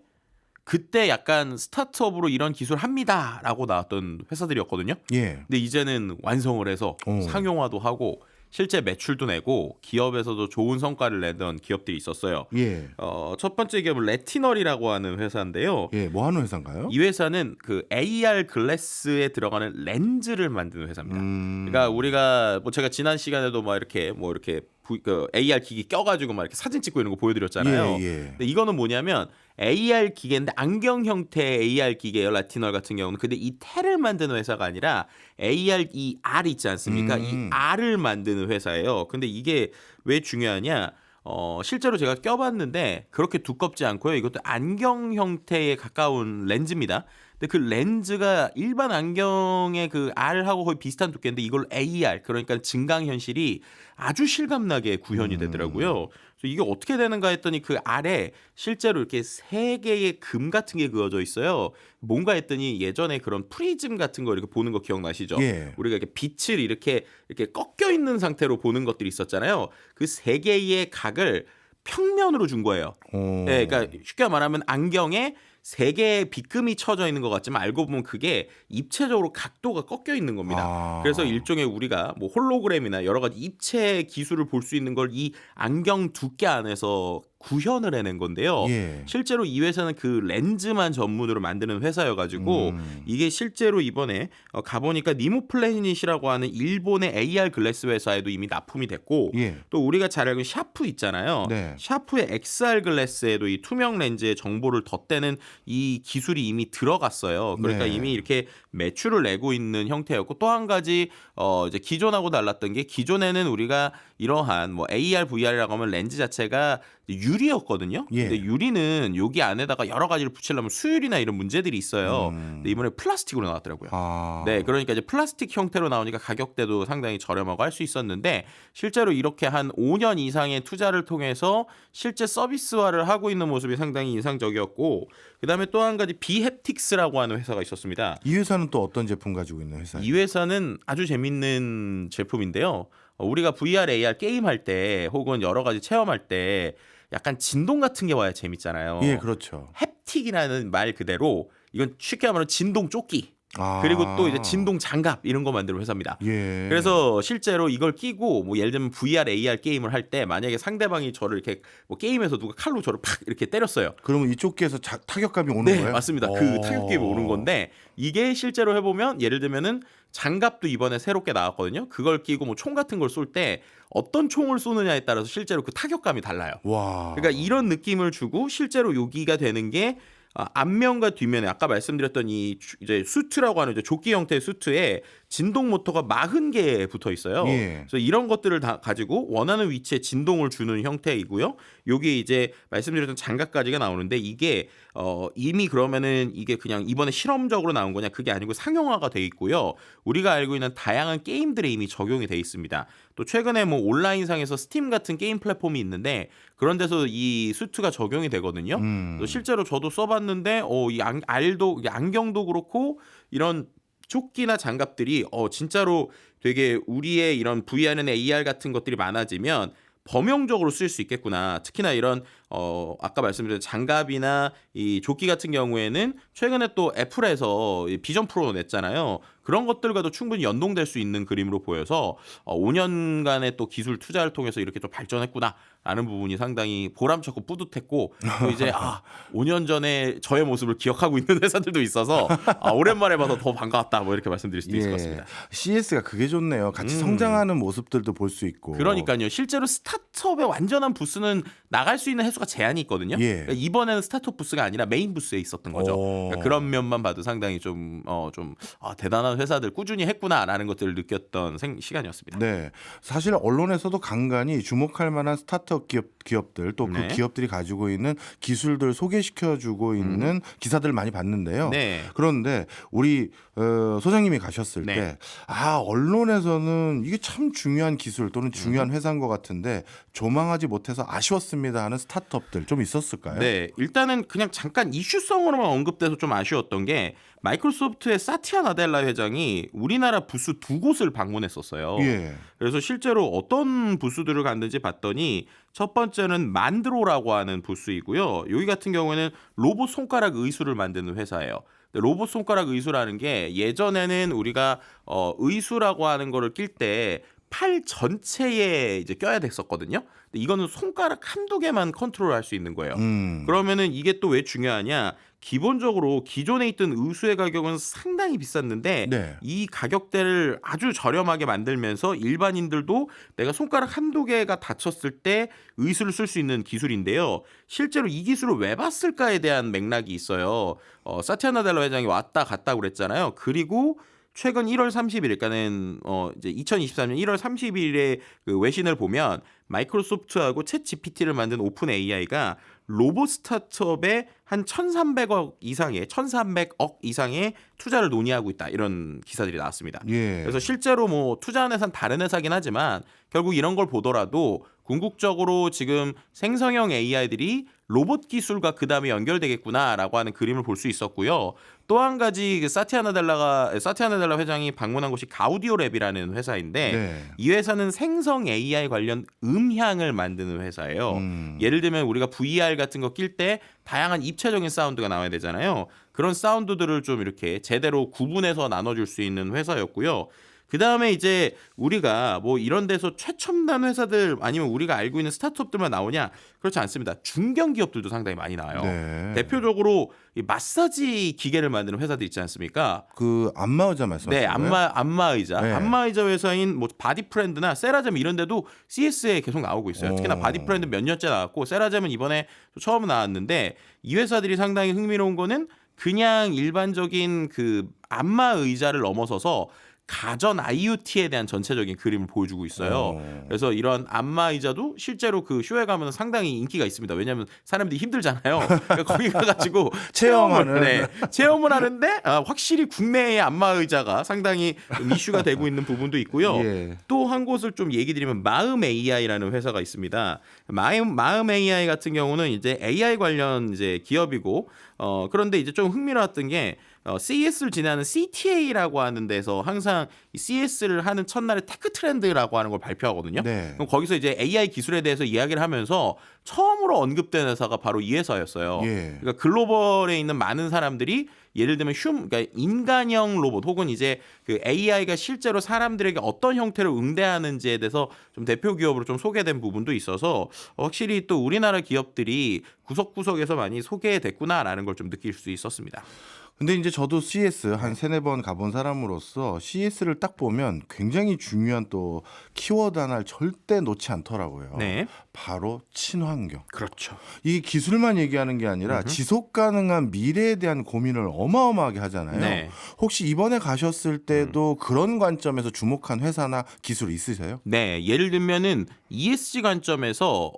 그때 약간 스타트업으로 이런 기술 합니다라고 나왔던 회사들이었거든요.
예.
근데 이제는 완성을 해서 상용화도 하고 실제 매출도 내고 기업에서도 좋은 성과를 내던 기업들이 있었어요.
예.
첫 번째 기업은 레티널이라고 하는 회사인데요.
예, 뭐 하는 회사인가요?
이 회사는 그 AR 글래스에 들어가는 렌즈를 만드는 회사입니다. 그러니까 우리가 뭐 제가 지난 시간에도 막 이렇게 그 AR 기기 껴가지고 막 이렇게 사진 찍고 이런 거 보여드렸잖아요.
예, 예.
근데 이거는 뭐냐면 AR 기계인데 안경 형태의 AR 기계예요. 라티널 같은 경우는. 근데 이 텔을 만드는 회사가 아니라 AR 이 R 있지 않습니까? 이 R을 만드는 회사예요. 근데 이게 왜 중요하냐? 실제로 제가 껴봤는데 그렇게 두껍지 않고요. 이것도 안경 형태에 가까운 렌즈입니다. 근데 그 렌즈가 일반 안경의 그 R하고 거의 비슷한 두께인데 이걸 AR, 그러니까 증강현실이 아주 실감나게 구현이 되더라고요. 그래서 이게 어떻게 되는가 했더니 그 아래 실제로 이렇게 세 개의 금 같은 게 그어져 있어요. 뭔가 했더니 예전에 그런 프리즘 같은 거 이렇게 보는 거 기억나시죠?
예.
우리가 이렇게 빛을 이렇게 꺾여 있는 상태로 보는 것들이 있었잖아요. 그 세 개의 각을 평면으로 준 거예요. 네, 그러니까 쉽게 말하면 안경에 세 개의 빗금이 쳐져 있는 것 같지만 알고 보면 그게 입체적으로 각도가 꺾여 있는 겁니다. 그래서 일종의 우리가 뭐 홀로그램이나 여러 가지 입체 기술을 볼 수 있는 걸 이 안경 두께 안에서 구현을 해낸 건데요.
예.
실제로 이 회사는 그 렌즈만 전문으로 만드는 회사여가지고 이게 실제로 이번에 가보니까 니모플래닛이라고 하는 일본의 AR 글래스 회사에도 이미 납품이 됐고
예.
또 우리가 잘 알고 있는 샤프 있잖아요.
네.
샤프의 XR 글래스에도 이 투명 렌즈의 정보를 덧대는 이 기술이 이미 들어갔어요. 그러니까
네.
이미 이렇게 매출을 내고 있는 형태였고 또 한 가지 이제 기존하고 달랐던 게 기존에는 우리가 이러한 뭐 AR, VR이라고 하면 렌즈 자체가 유리였거든요.
예.
근데 유리는 여기 안에다가 여러 가지를 붙이려면 수율이나 이런 문제들이 있어요. 근데 이번에 플라스틱으로 나왔더라고요. 네, 그러니까 이제 플라스틱 형태로 나오니까 가격대도 상당히 저렴하고 할 수 있었는데 실제로 이렇게 한 5년 이상의 투자를 통해서 실제 서비스화를 하고 있는 모습이 상당히 인상적이었고 그다음에 또 한 가지 비헵틱스라고 하는 회사가 있었습니다.
이 회사는 또 어떤 제품 가지고 있는 회사예요?
이 회사는 아주 재밌는 제품인데요. 우리가 VR, AR 게임할 때 혹은 여러 가지 체험할 때 약간 진동 같은 게 와야 재밌잖아요.
예, 그렇죠.
햅틱이라는 말 그대로 이건 쉽게 말하면 진동 조끼. 그리고 또 이제 진동 장갑 이런 거 만드는 회사입니다.
예.
그래서 실제로 이걸 끼고 뭐 예를 들면 VR, AR 게임을 할 때 만약에 상대방이 저를 이렇게 뭐 게임에서 누가 칼로 저를 팍 이렇게 때렸어요.
그러면 이쪽 귀에서 타격감이 오는
네,
거예요?
맞습니다. 그 타격감이 오는 건데 이게 실제로 해보면 예를 들면은 장갑도 이번에 새롭게 나왔거든요. 그걸 끼고 뭐 총 같은 걸 쏠 때 어떤 총을 쏘느냐에 따라서 실제로 그 타격감이 달라요.
와.
그러니까 이런 느낌을 주고 실제로 여기가 되는 게 앞면과 뒷면에 아까 말씀드렸던 이 이제 수트라고 하는 이제 조끼 형태의 수트에 진동 모터가 40개 붙어 있어요.
예.
그래서 이런 것들을 다 가지고 원하는 위치에 진동을 주는 형태이고요. 여기 이제 말씀드렸던 장갑까지가 나오는데 이게 이미 그러면은 이게 그냥 이번에 실험적으로 나온 거냐 그게 아니고 상용화가 돼 있고요. 우리가 알고 있는 다양한 게임들에 이미 적용이 돼 있습니다. 또 최근에 뭐 온라인상에서 스팀 같은 게임 플랫폼이 있는데 그런 데서 이 수트가 적용이 되거든요. 또 실제로 저도 써봤는데 이 안경도 그렇고 이런 조끼나 장갑들이 진짜로 되게 우리의 이런 VR이나 AR 같은 것들이 많아지면 범용적으로 쓸 수 있겠구나. 특히나 이런 아까 말씀드린 장갑이나 이 조끼 같은 경우에는 최근에 또 애플에서 비전 프로 냈잖아요. 그런 것들과도 충분히 연동될 수 있는 그림으로 보여서 5년간의 또 기술 투자를 통해서 이렇게 좀 발전했구나라는 부분이 상당히 보람찼고 뿌듯했고 또 이제 5년 전에 저의 모습을 기억하고 있는 회사들도 있어서 오랜만에 봐서 더 반가웠다 뭐 이렇게 말씀드릴 수도 있을 것 같습니다.
CS가 그게 좋네요. 같이 성장하는 모습들도 볼 수 있고.
그러니까요. 실제로 스타트업의 완전한 부스는 나갈 수 있는 횟수가 제한이 있거든요.
예.
그러니까 이번에는 스타트업 부스가 아니라 메인 부스에 있었던 거죠. 그러니까 그런 면만 봐도 상당히 좀 대단한 회사들 꾸준히 했구나라는 것들을 느꼈던 시간이었습니다.
네, 사실 언론에서도 간간히 주목할 만한 스타트업 기업들 또 그
네.
기업들이 가지고 있는 기술들 소개시켜주고 있는 기사들 많이 봤는데요.
네.
그런데 우리 소장님이 가셨을
네.
때 언론에서는 이게 참 중요한 기술 또는 중요한 회사인 것 같은데 조망하지 못해서 아쉬웠습니다 하는 스타트업들 좀 있었을까요?
네, 일단은 그냥 잠깐 이슈성으로만 언급돼서 좀 아쉬웠던 게 마이크로소프트의 사티아 나델라 회장이 우리나라 부스 2곳을 방문했었어요.
예.
그래서 실제로 어떤 부스들을 갔는지 봤더니 첫 번째는 만드로라고 하는 부스이고요. 여기 같은 경우에는 로봇 손가락 의수를 만드는 회사예요. 로봇 손가락 의수라는 게 예전에는 우리가 의수라고 하는 거를 낄 때 팔 전체에 이제 껴야 됐었거든요. 근데 이거는 손가락 한두 개만 컨트롤할 수 있는 거예요. 그러면은 이게 또 왜 중요하냐? 기본적으로 기존에 있던 의수의 가격은 상당히 비쌌는데
네.
이 가격대를 아주 저렴하게 만들면서 일반인들도 내가 손가락 한두 개가 다쳤을 때 의수를 쓸 수 있는 기술인데요. 실제로 이 기술을 왜 봤을까에 대한 맥락이 있어요. 사티아 나델라 회장이 왔다 갔다 그랬잖아요. 그리고 최근 1월 30일, 그러니까는 이제 2023년 1월 30일에 그 외신을 보면 마이크로소프트하고 챗 GPT를 만든 오픈 AI가 로봇 스타트업에 한 1,300억 이상의 투자를 논의하고 있다. 이런 기사들이 나왔습니다.
예.
그래서 실제로 뭐 투자한 회사는 다른 회사긴 하지만 결국 이런 걸 보더라도 궁극적으로 지금 생성형 AI들이 로봇 기술과 그 다음에 연결되겠구나라고 하는 그림을 볼 수 있었고요. 또 한 가지 사티아 나델라 회장이 방문한 곳이 가우디오랩이라는 회사인데
네.
이 회사는 생성 AI 관련 음향을 만드는 회사예요. 예를 들면 우리가 VR 같은 거 낄 때 다양한 입체적인 사운드가 나와야 되잖아요. 그런 사운드들을 좀 이렇게 제대로 구분해서 나눠줄 수 있는 회사였고요. 그 다음에 이제 우리가 뭐 이런 데서 최첨단 회사들 아니면 우리가 알고 있는 스타트업들만 나오냐? 그렇지 않습니다. 중견 기업들도 상당히 많이 나와요.
네.
대표적으로 이 마사지 기계를 만드는 회사들 있지 않습니까?
그 안마의자 말씀하시는
네,
거예요?
안마의자.
네.
안마의자 회사인 뭐 바디프렌드나 세라젬 이런 데도 CS에 계속 나오고 있어요. 특히나 바디프렌드 몇 년째 나왔고 세라젬은 이번에 처음 나왔는데 이 회사들이 상당히 흥미로운 거는 그냥 일반적인 그 안마의자를 넘어서서 가전 IoT에 대한 전체적인 그림을 보여주고 있어요. 그래서 이런 안마의자도 실제로 그 쇼에 가면 상당히 인기가 있습니다. 왜냐하면 사람들이 힘들잖아요. 그러니까 거기 가가지고 체험을 하는데 확실히 국내의 안마의자가 상당히 좀 이슈가 되고 있는 부분도 있고요.
예.
또 한 곳을 좀 얘기 드리면 마음 AI라는 회사가 있습니다. 마음 AI 같은 경우는 이제 AI 관련 이제 기업이고 그런데 이제 좀 흥미로웠던 게 CES를 지나는 CTA라고 하는 데서 항상 CES를 하는 첫날에 테크 트렌드라고 하는 걸 발표하거든요.
네.
그럼 거기서 이제 AI 기술에 대해서 이야기를 하면서 처음으로 언급된 회사가 바로 이 회사였어요.
예.
그러니까 글로벌에 있는 많은 사람들이 예를 들면 그러니까 인간형 로봇 혹은 이제 그 AI가 실제로 사람들에게 어떤 형태로 응대하는지에 대해서 좀 대표 기업으로 좀 소개된 부분도 있어서 확실히 또 우리나라 기업들이 구석구석에서 많이 소개됐구나라는 걸 좀 느낄 수 있었습니다.
근데 이제 저도 CS 한 3-4번 가본 사람으로서 CS를 딱 보면 굉장히 중요한 또 키워드 하나를 절대 놓지 않더라고요.
네.
바로 친환경.
그렇죠.
이 기술만 얘기하는 게 아니라 지속 가능한 미래에 대한 고민을 어마어마하게 하잖아요.
네.
혹시 이번에 가셨을 때도 그런 관점에서 주목한 회사나 기술 있으세요?
네, 예를 들면은 ESG 관점에서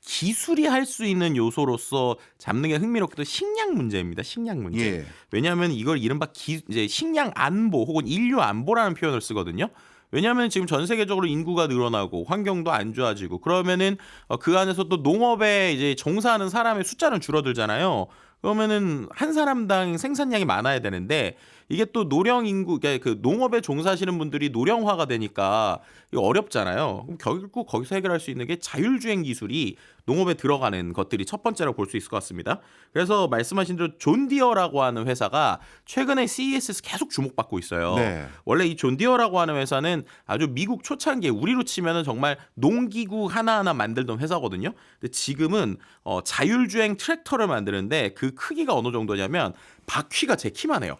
기술이 할 수 있는 요소로서 잡는 게 흥미롭게도 식량 문제입니다. 식량 문제.
예.
왜냐하면 이걸 이른바 이제 식량 안보 혹은 인류 안보라는 표현을 쓰거든요. 왜냐하면 지금 전 세계적으로 인구가 늘어나고 환경도 안 좋아지고 그러면은 그 안에서 또 농업에 이제 종사하는 사람의 숫자는 줄어들잖아요. 그러면은 한 사람당 생산량이 많아야 되는데 이게 또 노령 인구, 그러니까 그 농업에 종사하시는 분들이 노령화가 되니까 이거 어렵잖아요. 그럼 결국 거기서 해결할 수 있는 게 자율주행 기술이 농업에 들어가는 것들이 첫 번째라고 볼 수 있을 것 같습니다. 그래서 말씀하신 대로 존 디어라고 하는 회사가 최근에 CES에서 계속 주목받고 있어요.
네.
원래 이 존 디어라고 하는 회사는 아주 미국 초창기에 우리로 치면은 정말 농기구 하나하나 만들던 회사거든요. 근데 지금은 자율주행 트랙터를 만드는데 그 크기가 어느 정도냐면 바퀴가 제 키만 해요.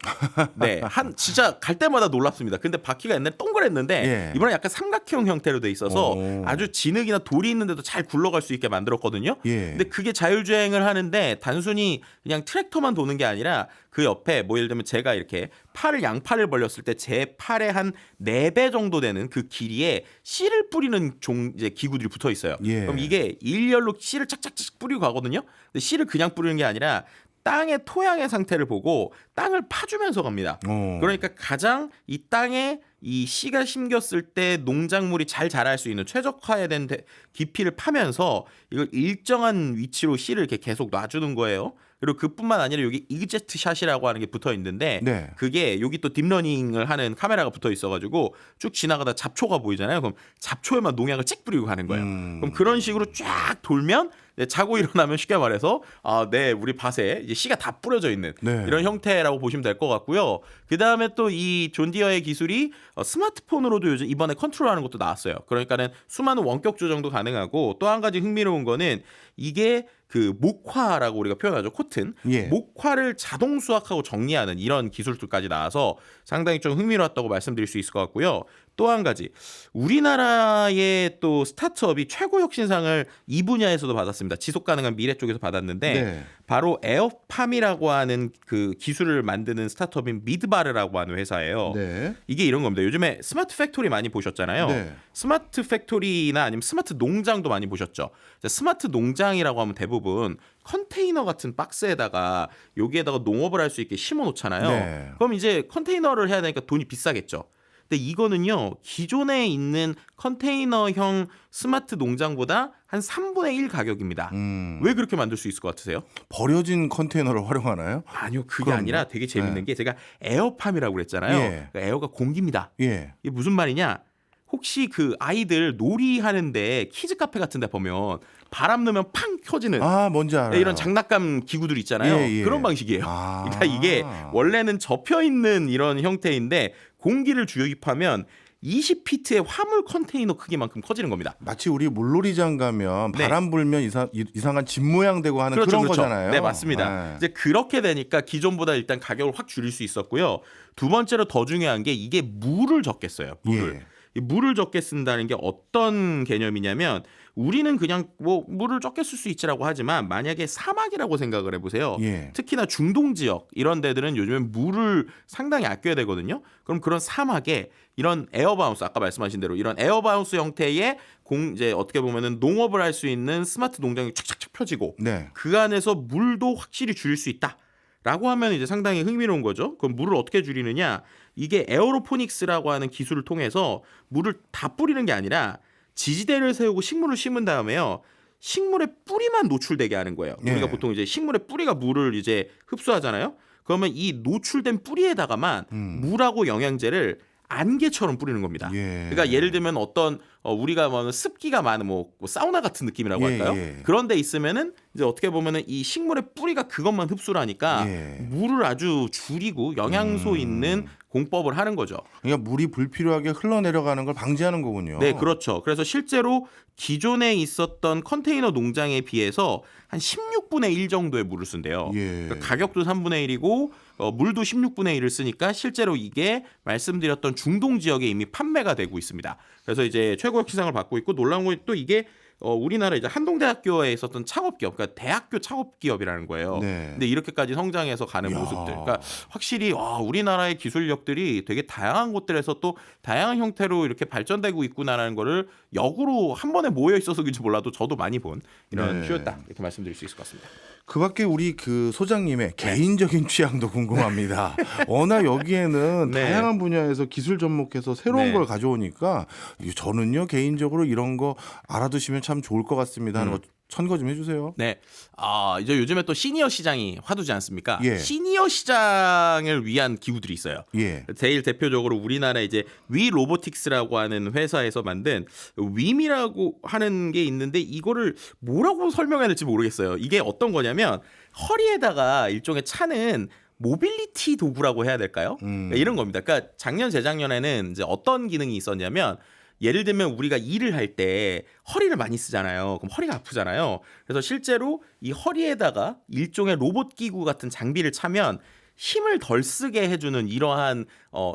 네, 진짜 갈 때마다 놀랍습니다. 근데 바퀴가 옛날에 동그랬는데
예.
이번에 약간 삼각형 형태로 돼 있어서
오.
아주 진흙이나 돌이 있는데도 잘 굴러갈 수 있게 만들었거든요.
예.
근데 그게 자율주행을 하는데 단순히 그냥 트랙터만 도는 게 아니라 그 옆에 뭐 예를 들면 제가 이렇게 양팔을 벌렸을 때 제 팔의 한 4배 정도 되는 그 길이에 씨를 뿌리는 이제 기구들이 붙어 있어요.
예.
그럼 이게 일렬로 씨를 착착착 뿌리고 가거든요. 근데 씨를 그냥 뿌리는 게 아니라 땅의 토양의 상태를 보고 땅을 파주면서 갑니다. 그러니까 가장 이 땅에 이 씨가 심겼을 때 농작물이 잘 자랄 수 있는 최적화된 깊이를 파면서 이걸 일정한 위치로 씨를 이렇게 계속 놔주는 거예요. 그리고 그뿐만 아니라 여기 이그젝트 샷이라고 하는 게 붙어 있는데
네.
그게 여기 또 딥러닝을 하는 카메라가 붙어 있어가지고 쭉 지나가다 잡초가 보이잖아요. 그럼 잡초에만 농약을 찍 뿌리고 가는 거예요. 그럼 그런 식으로 쫙 돌면 자고 일어나면 쉽게 말해서 네, 우리 밭에 이제 씨가 다 뿌려져 있는
네.
이런 형태라고 보시면 될 것 같고요. 그 다음에 또 이 존 디어의 기술이 스마트폰으로도 요즘 이번에 컨트롤하는 것도 나왔어요. 그러니까는 수많은 원격 조정도 가능하고 또 한 가지 흥미로운 거는 이게 그 목화라고 우리가 표현하죠. 코튼.
예.
목화를 자동 수확하고 정리하는 이런 기술들까지 나와서 상당히 좀 흥미로웠다고 말씀드릴 수 있을 것 같고요. 또 한 가지 우리나라의 또 스타트업이 최고 혁신상을 이 분야에서도 받았습니다. 지속 가능한 미래 쪽에서 받았는데
네.
바로 에어팜이라고 하는 그 기술을 만드는 스타트업인 미드바르라고 하는 회사예요.
네.
이게 이런 겁니다. 요즘에 스마트 팩토리 많이 보셨잖아요.
네.
스마트 팩토리나 아니면 스마트 농장도 많이 보셨죠. 스마트 농장이라고 하면 대부분 컨테이너 같은 박스에다가 여기에다가 농업을 할 수 있게 심어 놓잖아요.
네.
그럼 이제 컨테이너를 해야 되니까 돈이 비싸겠죠. 근데 이거는요, 기존에 있는 컨테이너형 스마트 농장보다 한 3분의 1 가격입니다. 왜 그렇게 만들 수 있을 것 같으세요?
버려진 컨테이너를 활용하나요?
아니요, 그게
그럼요.
아니라 되게 재밌는
네.
게 제가 에어팜이라고 그랬잖아요.
예.
그러니까 에어가 공기입니다.
예.
이게 무슨 말이냐? 혹시 그 아이들 놀이 하는데 키즈 카페 같은 데 보면 바람 넣으면 팡 켜지는
뭔지 알아요.
이런 장난감 기구들 있잖아요.
예, 예.
그런 방식이에요. 그러니까 이게 원래는 접혀 있는 이런 형태인데 공기를 주입하면 20피트의 화물 컨테이너 크기만큼 커지는 겁니다.
마치 우리 물놀이장 가면
네.
바람 불면 이상한 집 모양 되고 하는
그렇죠,
그런
그렇죠.
거잖아요.
네, 맞습니다.
네.
이제 그렇게 되니까 기존보다 일단 가격을 확 줄일 수 있었고요. 두 번째로 더 중요한 게 이게 물을 적게 써요. 물을.
예.
이 물을 적게 쓴다는 게 어떤 개념이냐면 우리는 그냥 뭐 물을 적게 쓸 수 있지라고 하지만 만약에 사막이라고 생각을 해보세요.
예.
특히나 중동 지역 이런 데들은 요즘엔 물을 상당히 아껴야 되거든요. 그럼 그런 사막에 이런 에어바운스 아까 말씀하신 대로 이런 에어바운스 형태의 이제 어떻게 보면은 농업을 할 수 있는 스마트 농장이 촥촥촥 펴지고
네.
그 안에서 물도 확실히 줄일 수 있다. 라고 하면 이제 상당히 흥미로운 거죠. 그럼 물을 어떻게 줄이느냐? 이게 에어로포닉스라고 하는 기술을 통해서 물을 다 뿌리는 게 아니라 지지대를 세우고 식물을 심은 다음에요. 식물의 뿌리만 노출되게 하는 거예요.
예.
우리가 보통 이제 식물의 뿌리가 물을 이제 흡수하잖아요. 그러면 이 노출된 뿌리에다가만 물하고 영양제를 안개처럼 뿌리는 겁니다.
예.
그러니까 예를 들면 어떤 우리가 뭐 습기가 많은 뭐 사우나 같은 느낌이라고
예,
할까요?
예.
그런 데 있으면은 이제 어떻게 보면은 이 식물의 뿌리가 그것만 흡수를 하니까
예.
물을 아주 줄이고 영양소 있는 공법을 하는 거죠.
그러니까 물이 불필요하게 흘러내려가는 걸 방지하는 거군요.
네, 그렇죠. 그래서 실제로 기존에 있었던 컨테이너 농장에 비해서 한 16분의 1 정도의 물을 쓴대요.
예.
그러니까 가격도 3분의 1이고 물도 16분의 1을 쓰니까 실제로 이게 말씀드렸던 중동 지역에 이미 판매가 되고 있습니다. 그래서 이제 최고의 시상을 받고 있고 놀라운 건 또 이게 우리나라 이제 한동대학교에 있었던 창업기업, 그러니까 대학교 창업기업이라는 거예요.
네.
근데 이렇게까지 성장해서 가는
이야.
모습들, 그러니까 확실히 우리나라의 기술력들이 되게 다양한 곳들에서 또 다양한 형태로 이렇게 발전되고 있구나라는 거를 역으로 한 번에 모여 있어서 그런지 몰라도 저도 많이 본 이런
네.
쇼였다 이렇게 말씀드릴 수 있을 것 같습니다.
그밖에 우리 그 소장님의 개인적인 취향도 궁금합니다. 워낙 여기에는
네.
다양한 분야에서 기술 접목해서 새로운
네.
걸 가져오니까 저는요 개인적으로 이런 거 알아두시면 참 좋을 것 같습니다 하는 거 천거 좀 해주세요.
네, 이제 요즘에 또 시니어 시장이 화두지 않습니까?
예.
시니어 시장을 위한 기구들이 있어요.
예.
제일 대표적으로 우리나라 이제 위 로보틱스라고 하는 회사에서 만든 윰이라고 하는 게 있는데 이거를 뭐라고 설명해야 될지 모르겠어요. 이게 어떤 거냐면 허리에다가 일종의 차는 모빌리티 도구라고 해야 될까요? 그러니까 이런 겁니다. 그러니까 작년 재작년에는 이제 어떤 기능이 있었냐면 예를 들면 우리가 일을 할 때 허리를 많이 쓰잖아요. 그럼 허리가 아프잖아요. 그래서 실제로 이 허리에다가 일종의 로봇 기구 같은 장비를 차면 힘을 덜 쓰게 해주는 이러한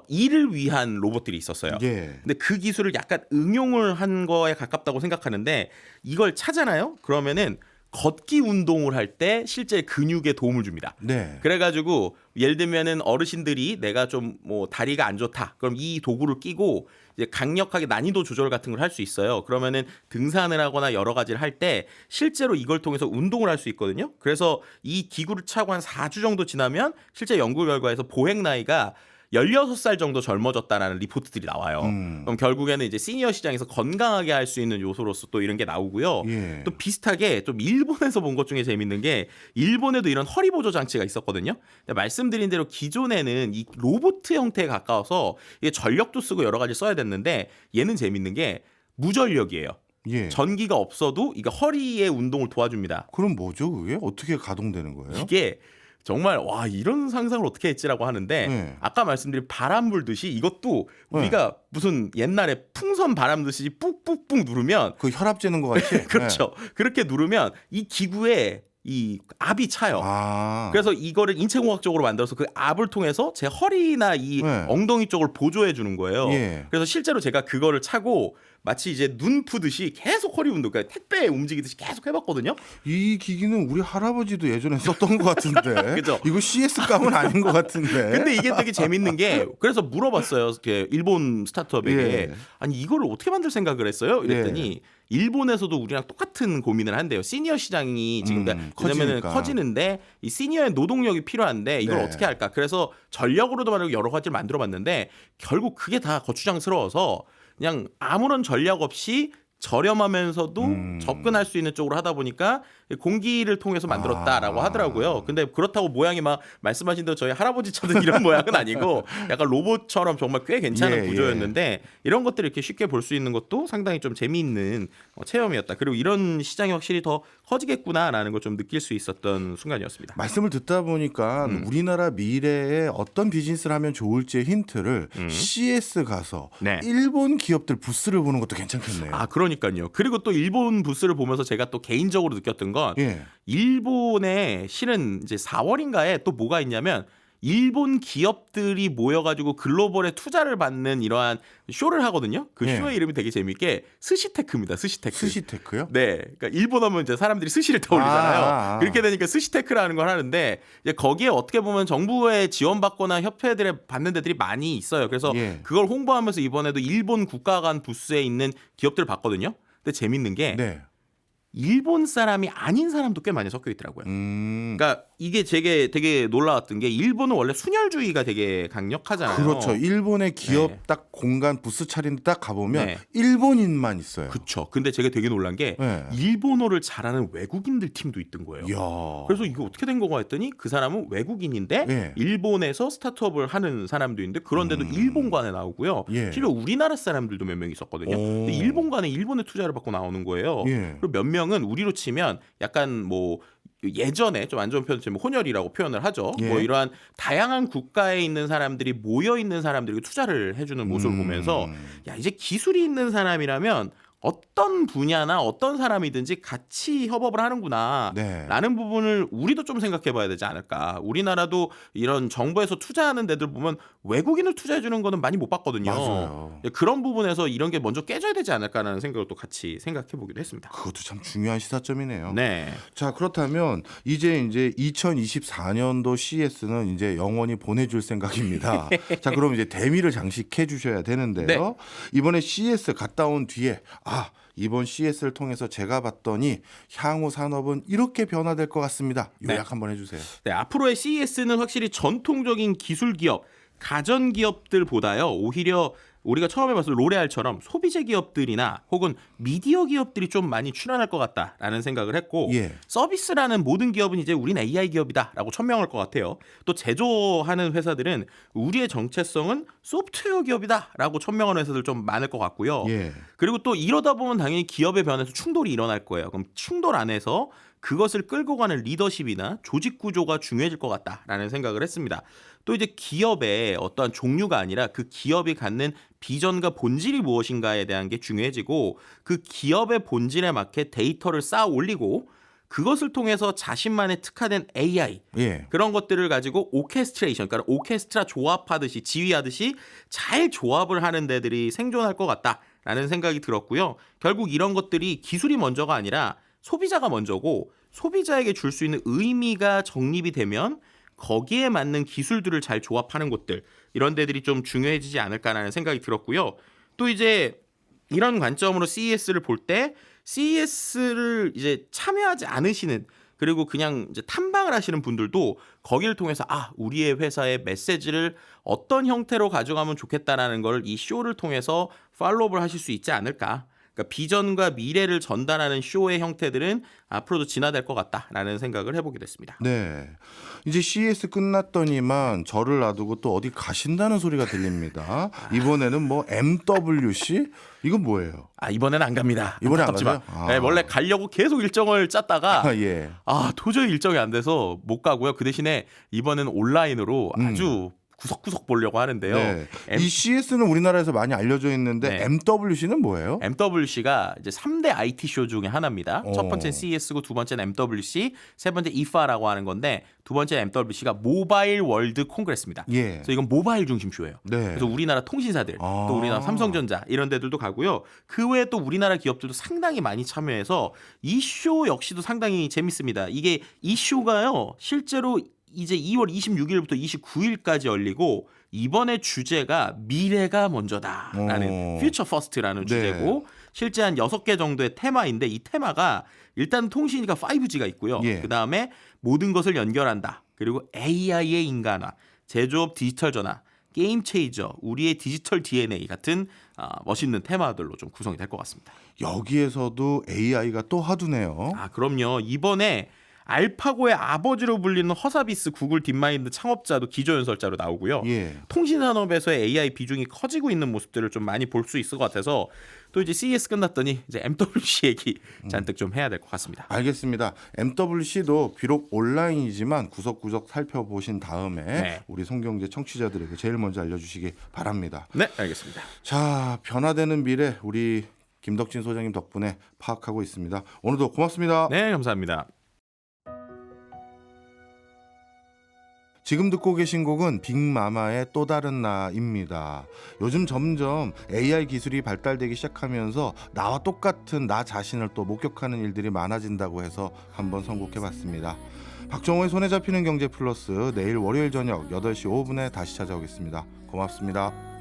일을 위한 로봇들이 있었어요.
예.
근데 그 기술을 약간 응용을 한 거에 가깝다고 생각하는데 이걸 차잖아요. 그러면은 걷기 운동을 할 때 실제 근육에 도움을 줍니다.
네.
그래가지고 예를 들면은 어르신들이 내가 좀 뭐 다리가 안 좋다. 그럼 이 도구를 끼고 이제 강력하게 난이도 조절 같은 걸 할 수 있어요. 그러면은 등산을 하거나 여러 가지를 할 때 실제로 이걸 통해서 운동을 할 수 있거든요. 그래서 이 기구를 차고 한 4주 정도 지나면 실제 연구 결과에서 보행 나이가 16살 정도 젊어졌다라는 리포트들이 나와요. 그럼 결국에는 이제 시니어 시장에서 건강하게 할 수 있는 요소로서 또 이런 게 나오고요.
예.
또 비슷하게 좀 일본에서 본 것 중에 재밌는 게 일본에도 이런 허리 보조 장치가 있었거든요. 근데 말씀드린 대로 기존에는 이 로봇 형태에 가까워서 이게 전력도 쓰고 여러 가지 써야 됐는데 얘는 재밌는 게 무전력이에요.
예.
전기가 없어도 이게 허리의 운동을 도와줍니다.
그럼 뭐죠 그게 어떻게 가동되는 거예요?
이게 정말 이런 상상을 어떻게 했지라고 하는데
네.
아까 말씀드린 바람 불듯이 이것도 우리가 무슨 옛날에 풍선 바람 듯이 뿍뿍뿍 누르면
그 혈압 재는 것 같이.
그렇죠.
네.
그렇게 누르면 이 기구에 이 압이 차요.
아.
그래서 이거를 인체공학적으로 만들어서 그 압을 통해서 제 허리나 이
네.
엉덩이 쪽을 보조해 주는 거예요.
예.
그래서 실제로 제가 그거를 차고 마치 이제 눈 푸듯이 계속 허리 운동, 그러니까 택배 움직이듯이 계속 해봤거든요.
이 기기는 우리 할아버지도 예전에 썼던 것 같은데.
그죠?
이거 CS 감은 아닌 것 같은데.
근데 이게 되게 재밌는 게 그래서 물어봤어요. 이렇게 일본 스타트업에게
예.
아니 이거를 어떻게 만들 생각을 했어요? 이랬더니 일본에서도 우리랑 똑같은 고민을 한대요. 시니어 시장이 지금 왜냐면은
커지니까.
커지는데 이 시니어의 노동력이 필요한데 이걸
네.
어떻게 할까? 그래서 전력으로도 말하고 여러 가지를 만들어봤는데 결국 그게 다 거추장스러워서 그냥 아무런 전략 없이 저렴하면서도 접근할 수 있는 쪽으로 하다 보니까 공기를 통해서 만들었다라고 하더라고요. 근데 그렇다고 모양이 막 말씀하신 대로 저희 할아버지 차든 이런 모양은 아니고 약간 로봇처럼 정말 꽤 괜찮은
예,
구조였는데 이런 것들을 이렇게 쉽게 볼 수 있는 것도 상당히 좀 재미있는 체험이었다. 그리고 이런 시장이 확실히 더 커지겠구나라는 걸 좀 느낄 수 있었던 순간이었습니다.
말씀을 듣다 보니까 우리나라 미래에 어떤 비즈니스를 하면 좋을지의 힌트를 CS 가서
네.
일본 기업들 부스를 보는 것도 괜찮겠네요.
그러니까요. 그리고 또 일본 부스를 보면서 제가 또 개인적으로 느꼈던 건
예.
일본에 실은 이제 4월인가에 또 뭐가 있냐면 일본 기업들이 모여가지고 글로벌에 투자를 받는 이러한 쇼를 하거든요. 그
예.
쇼의 이름이 되게 재밌게 스시테크입니다. 스시테크.
스시테크요?
네, 그러니까 일본 하면 이제 사람들이 스시를 떠올리잖아요. 그렇게 되니까 스시테크라는 걸 하는데 이제 거기에 어떻게 보면 정부의 지원받거나 협회들에 받는 데들이 많이 있어요. 그래서
예.
그걸 홍보하면서 이번에도 일본 국가 간 부스에 있는 기업들을 봤거든요. 근데 재밌는 게
네.
일본 사람이 아닌 사람도 꽤 많이 섞여 있더라고요. 그러니까 이게 되게 놀라웠던 게 일본은 원래 순혈주의가 되게 강력하잖아요.
그렇죠. 일본의 기업
네.
딱 공간 부스 차린데 딱 가보면
네.
일본인만 있어요.
그렇죠. 근데 제가 되게 놀란 게
네.
일본어를 잘하는 외국인들 팀도 있던 거예요.
이야.
그래서 이게 어떻게 된 거가 했더니 그 사람은 외국인인데
예.
일본에서 스타트업을 하는 사람도 있는데 그런데도 일본관에 나오고요.
예.
실은 우리나라 사람들도 몇 명 있었거든요.
오.
근데 일본관에 일본에 투자를 받고 나오는 거예요.
예.
그리고 몇 별명은 우리로 치면 약간 뭐 예전에 좀 안 좋은 표현 치면 혼혈이라고 표현을 하죠.
예.
뭐 이러한 다양한 국가에 있는 사람들이 모여 있는 사람들에게 투자를 해주는 모습을 보면서 야 이제 기술이 있는 사람이라면 어떤 분야나 어떤 사람이든지 같이 협업을 하는구나
네.
라는 부분을 우리도 좀 생각해 봐야 되지 않을까. 우리나라도 이런 정부에서 투자하는 데들 보면 외국인을 투자해 주는 거는 많이 못 봤거든요.
맞아요.
그런 부분에서 이런 게 먼저 깨져야 되지 않을까라는 생각을 또 같이 생각해 보기도 했습니다.
그것도 참 중요한 시사점이네요.
네.
자, 그렇다면 이제 2024년도 CES는 이제 영원히 보내줄 생각입니다. 자, 그럼 이제 대미를 장식해 주셔야 되는데요.
네.
이번에 CES 갔다 온 뒤에 이번 CES를 통해서 제가 봤더니 향후 산업은 이렇게 변화될 것 같습니다. 요약
네.
한번 해주세요.
네, 앞으로의 CES는 확실히 전통적인 기술 기업, 가전 기업들보다요. 오히려 우리가 처음에 봤을 로레알처럼 소비재 기업들이나 혹은 미디어 기업들이 좀 많이 출연할 것 같다라는 생각을 했고
예.
서비스라는 모든 기업은 이제 우린 AI 기업이다라고 천명할 것 같아요. 또 제조하는 회사들은 우리의 정체성은 소프트웨어 기업이다라고 천명하는 회사들 좀 많을 것 같고요.
예.
그리고 또 이러다 보면 당연히 기업의 변화에서 충돌이 일어날 거예요. 그럼 충돌 안에서 그것을 끌고 가는 리더십이나 조직 구조가 중요해질 것 같다라는 생각을 했습니다. 또 이제 기업의 어떠한 종류가 아니라 그 기업이 갖는 비전과 본질이 무엇인가에 대한 게 중요해지고 그 기업의 본질에 맞게 데이터를 쌓아 올리고 그것을 통해서 자신만의 특화된 AI
예.
그런 것들을 가지고 오케스트레이션, 그러니까 오케스트라 조합하듯이 지휘하듯이 잘 조합을 하는 데들이 생존할 것 같다라는 생각이 들었고요. 결국 이런 것들이 기술이 먼저가 아니라 소비자가 먼저고 소비자에게 줄 수 있는 의미가 정립이 되면 거기에 맞는 기술들을 잘 조합하는 곳들 이런 데들이 좀 중요해지지 않을까라는 생각이 들었고요. 또 이제 이런 관점으로 CES를 볼 때 CES를 이제 참여하지 않으시는 그리고 그냥 이제 탐방을 하시는 분들도 거기를 통해서 우리의 회사의 메시지를 어떤 형태로 가져가면 좋겠다라는 걸 이 쇼를 통해서 팔로우를 하실 수 있지 않을까. 그러니까 비전과 미래를 전달하는 쇼의 형태들은 앞으로도 진화될 것 같다라는 생각을 해보게 됐습니다.
네. 이제 CES 끝났더니만 저를 놔두고 또 어디 가신다는 소리가 들립니다. 이번에는 뭐 MWC? 이건 뭐예요?
이번에는 안 갑니다.
이번에 안
안타깝지만.
가세요?
네, 원래 가려고 계속 일정을 짰다가
예.
도저히 일정이 안 돼서 못 가고요. 그 대신에 이번에는 온라인으로 아주 구석구석 보려고 하는데요.
네. 이 CES는 우리나라에서 많이 알려져 있는데
네.
MWC는 뭐예요?
MWC가 이제 3대 IT 쇼 중에 하나입니다. 첫 번째는 CES고 두 번째는 MWC, 세 번째 IFA라고 하는 건데 두 번째 MWC가 모바일 월드 콩그레스입니다.
예.
그래서 이건 모바일 중심 쇼예요.
네.
그래서 우리나라 통신사들, 또 우리나라 삼성전자 이런 데들도 가고요. 그 외에 또 우리나라 기업들도 상당히 많이 참여해서 이 쇼 역시도 상당히 재밌습니다. 이게 이 쇼가요. 실제로 이제 2월 26일부터 29일까지 열리고 이번에 주제가 미래가 먼저다라는 Future First라는 주제고 실제 한 6개 정도의 테마인데 이 테마가 일단 통신이니까 5G가 있고요.
예.
그다음에 모든 것을 연결한다. 그리고 AI의 인간화, 제조업 디지털 전환, 게임 체이저, 우리의 디지털 DNA 같은 멋있는 테마들로 좀 구성이 될 것 같습니다.
여기에서도 AI가 또 하두네요.
그럼요. 이번에 알파고의 아버지로 불리는 허사비스 구글 딥마인드 창업자도 기조연설자로 나오고요.
예.
통신산업에서의 AI 비중이 커지고 있는 모습들을 좀 많이 볼 수 있을 것 같아서 또 이제 CES 끝났더니 이제 MWC 얘기 잔뜩 좀 해야 될 것 같습니다.
알겠습니다. MWC도 비록 온라인이지만 구석구석 살펴보신 다음에
네.
우리 송경제 청취자들에게 제일 먼저 알려주시기 바랍니다.
네, 알겠습니다.
자, 변화되는 미래 우리 김덕진 소장님 덕분에 파악하고 있습니다. 오늘도 고맙습니다.
네, 감사합니다.
지금 듣고 계신 곡은 빅마마의 또 다른 나입니다. 요즘 점점 AI 기술이 발달되기 시작하면서 나와 똑같은 나 자신을 또 목격하는 일들이 많아진다고 해서 한번 선곡해봤습니다. 박정호의 손에 잡히는 경제 플러스 내일 월요일 저녁 8시 5분에 다시 찾아오겠습니다. 고맙습니다.